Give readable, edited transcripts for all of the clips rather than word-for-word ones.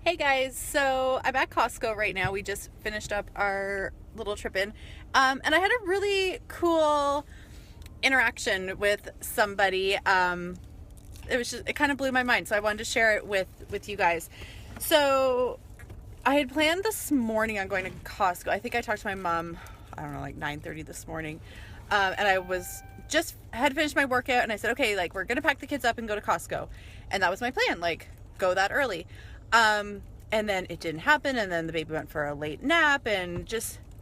Hey guys, so I'm at Costco right now. We just finished up our little trip in, and I had a really cool interaction with somebody. It kind of blew my mind, so I wanted to share it with you guys. So I had planned this morning on going to Costco. I think I talked to my mom, I don't know, like 9:30 this morning, and I had finished my workout, and I said, okay, like we're gonna pack the kids up and go to Costco, and that was my plan, like go that early. And then it didn't happen, and then the baby went for a late nap, and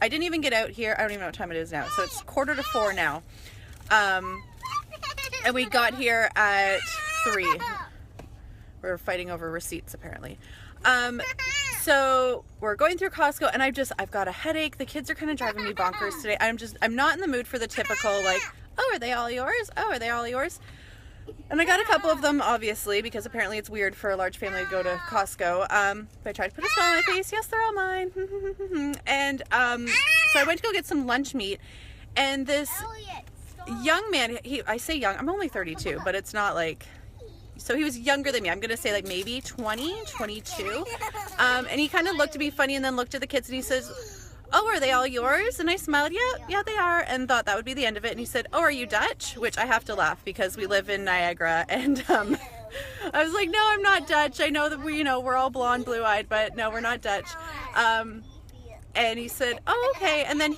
I didn't even get out here. I don't even know what time it is now, so it's 3:45 now. And we got here at 3. We're fighting over receipts, apparently. So we're going through Costco, and I've got a headache. The kids are kind of driving me bonkers today. I'm not in the mood for the typical, like, oh, are they all yours? Oh, are they all yours? And I got a couple of them, obviously, because apparently it's weird for a large family to go to Costco. But I tried to put a smile on my face. Yes, they're all mine. And so I went to go get some lunch meat. And this young man, I say young, I'm only 32, but it's not like... So he was younger than me. I'm going to say like maybe 20, 22. And he kind of looked at me funny and then looked at the kids and he says... Oh, are they all yours? And I smiled, yeah, they are, and thought that would be the end of it. And he said, oh, are you Dutch? Which I have to laugh because we live in Niagara. And I was like, no, I'm not Dutch. I know that we're all blonde, blue-eyed, but no, we're not Dutch. And he said, oh, okay. And then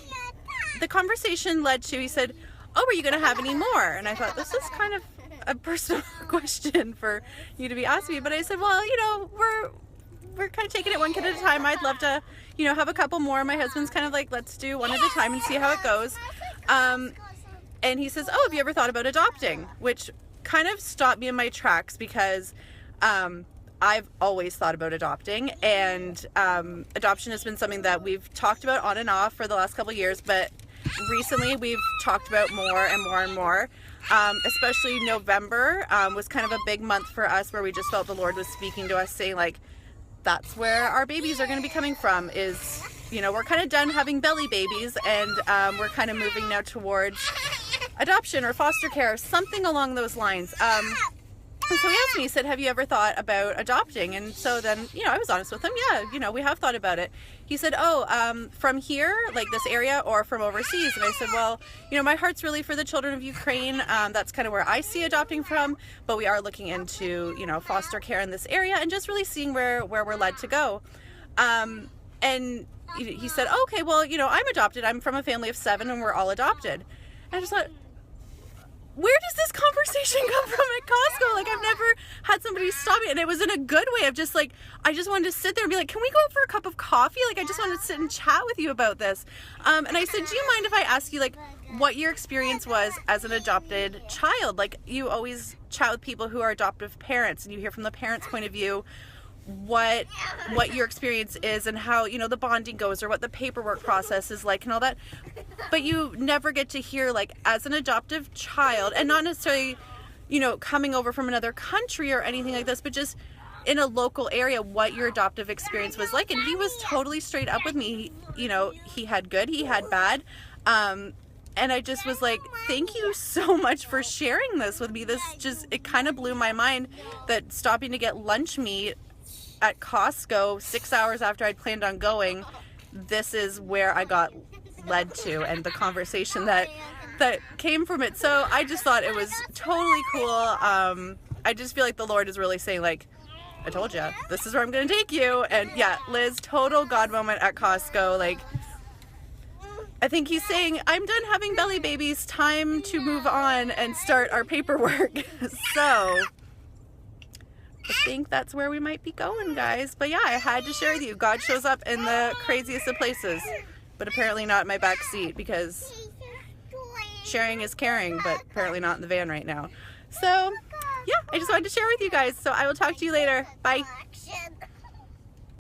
the conversation led to, he said, oh, are you going to have any more? And I thought, this is kind of a personal question for you to be asking me. But I said, well, we're kind of taking it one kid at a time. I'd love to, have a couple more. My husband's kind of like, let's do one at a time and see how it goes. And he says, oh, have you ever thought about adopting? Which kind of stopped me in my tracks because I've always thought about adopting, and adoption has been something that we've talked about on and off for the last couple of years, but recently we've talked about more and more and more. Especially November was kind of a big month for us where we just felt the Lord was speaking to us, saying like, that's where our babies are going to be coming from is, we're kind of done having belly babies, and we're kind of moving now towards adoption or foster care, something along those lines. And so he asked me, he said, have you ever thought about adopting? And so then, I was honest with him. Yeah, we have thought about it. He said, oh, from here, like this area, or from overseas? And I said, well, my heart's really for the children of Ukraine. That's kind of where I see adopting from, but we are looking into, foster care in this area and just really seeing where we're led to go. And he said, oh, okay, well, I'm adopted. I'm from a family of 7 and we're all adopted. And I just thought, where does this conversation come from at Costco? Like, I've never had somebody stop me, and it was in a good way of just like, I just wanted to sit there and be like, can we go for a cup of coffee? Like, I just wanted to sit and chat with you about this. And I said, do you mind if I ask you, like, what your experience was as an adopted child? Like, you always chat with people who are adoptive parents, and you hear from the parents' point of view what your experience is and how, the bonding goes, or what the paperwork process is like and all that. But you never get to hear, like, as an adoptive child, and not necessarily, coming over from another country or anything like this, but just in a local area, what your adoptive experience was like. And he was totally straight up with me. He had good, he had bad. And I just was like, thank you so much for sharing this with me. It kind of blew my mind that stopping to get lunch meat at Costco 6 hours after I'd planned on going, this is where I got led to, and the conversation that came from it. So I just thought it was totally cool. I just feel like the Lord is really saying, like, I told you, this is where I'm going to take you. And yeah, Liz, total God moment at Costco. Like, I think he's saying, I'm done having belly babies, time to move on and start our paperwork. So I think that's where we might be going, guys. But yeah, I had to share with you. God shows up in the craziest of places, but apparently not in my back seat, because sharing is caring, but apparently not in the van right now. So yeah, I just wanted to share with you guys. So I will talk to you later. Bye.